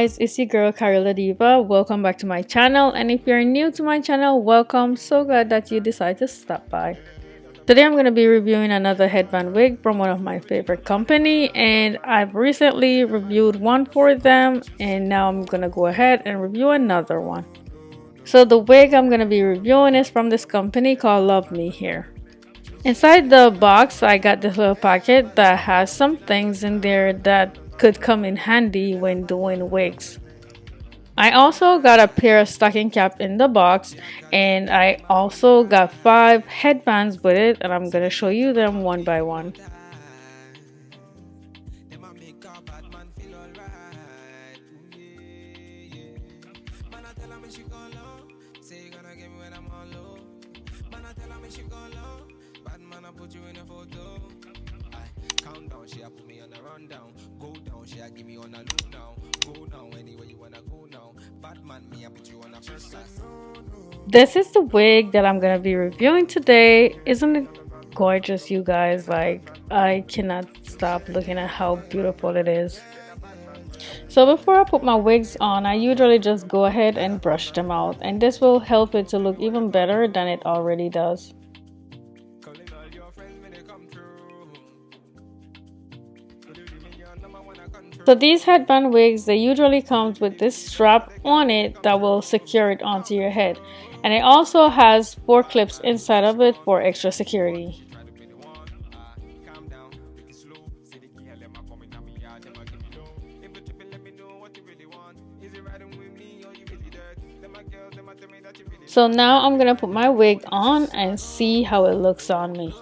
guys, it's your girl Carla Diva. Welcome back to my channel, and if you're new to my channel, welcome. So glad that you decided to stop by. Today I'm going to be reviewing another headband wig from one of my favorite company, and I've recently reviewed one for them, and now I'm going to go ahead and review another one. So the wig I'm going to be reviewing is from this company called LUVME HAIR. Inside the box, I got this little packet that has some things in there that could come in handy when doing wigs. I also got a pair of stocking cap in the box, and I also got 5 headbands with it, and I'm gonna show you them one by one. Countdown, she put me on a rundown. Go down, she give me on a loop now. Go now, anywhere you wanna go now. Batman, me I put you on a first class. This is the wig that I'm gonna be reviewing today. Isn't it gorgeous, you guys? Like, I cannot stop looking at how beautiful it is. So before I put my wigs on, I usually just go ahead and brush them out, and this will help it to look even better than it already does. So these headband wigs, they usually comes with this strap on it that will secure it onto your head, and it also has 4 clips inside of it for extra security. So now I'm gonna put my wig on and see how it looks on me.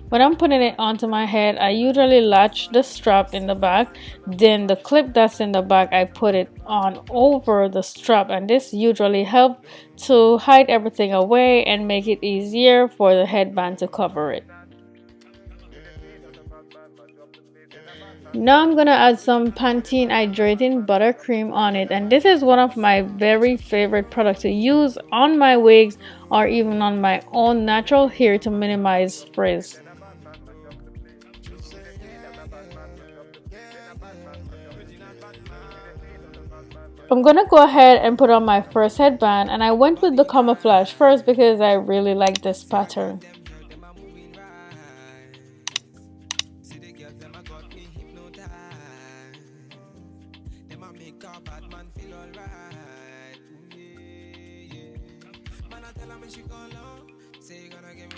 When I'm putting it onto my head, I usually latch the strap in the back, then the clip that's in the back, I put it on over the strap, and this usually helps to hide everything away and make it easier for the headband to cover it. Now I'm gonna add some Pantene Hydrating Buttercream on it, and this is one of my very favorite products to use on my wigs or even on my own natural hair to minimize frizz. I'm gonna go ahead and put on my first headband, and I went with the camouflage first because I really like this pattern.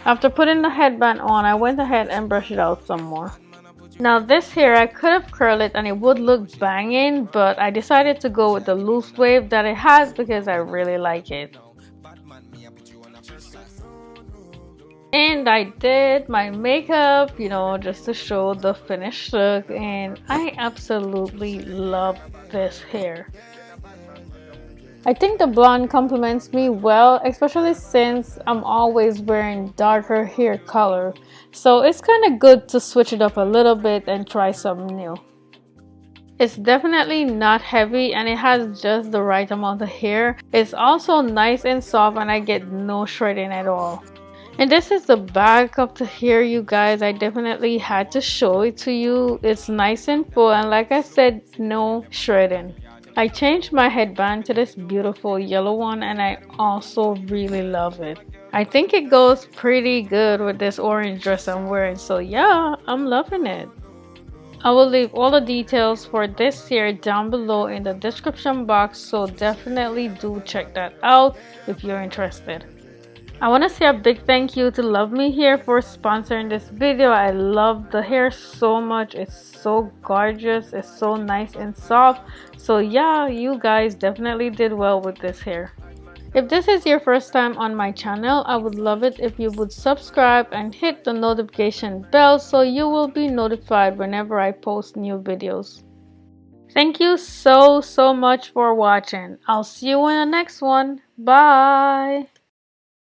After putting the headband on, I went ahead and brushed it out some more. Now this hair, I could have curled it and it would look banging, but I decided to go with the loose wave that it has because I really like it. And I did my makeup, you know, just to show the finished look, and I absolutely love this hair. I think the blonde complements me well, especially since I'm always wearing darker hair color. So it's kind of good to switch it up a little bit and try something new. It's definitely not heavy, and it has just the right amount of hair. It's also nice and soft, and I get no shredding at all. And this is the back of the hair, you guys. I definitely had to show it to you. It's nice and full, and like I said, no shredding. I changed my headband to this beautiful yellow one, and I also really love it. I think it goes pretty good with this orange dress I'm wearing, so yeah, I'm loving it. I will leave all the details for this hair down below in the description box, so definitely do check that out if you're interested. I want to say a big thank you to LUVME HAIR for sponsoring this video. I love the hair so much. It's so gorgeous. It's so nice and soft. So yeah, you guys definitely did well with this hair. If this is your first time on my channel, I would love it if you would subscribe and hit the notification bell so you will be notified whenever I post new videos. Thank you so much for watching. I'll see you in the next one. Bye.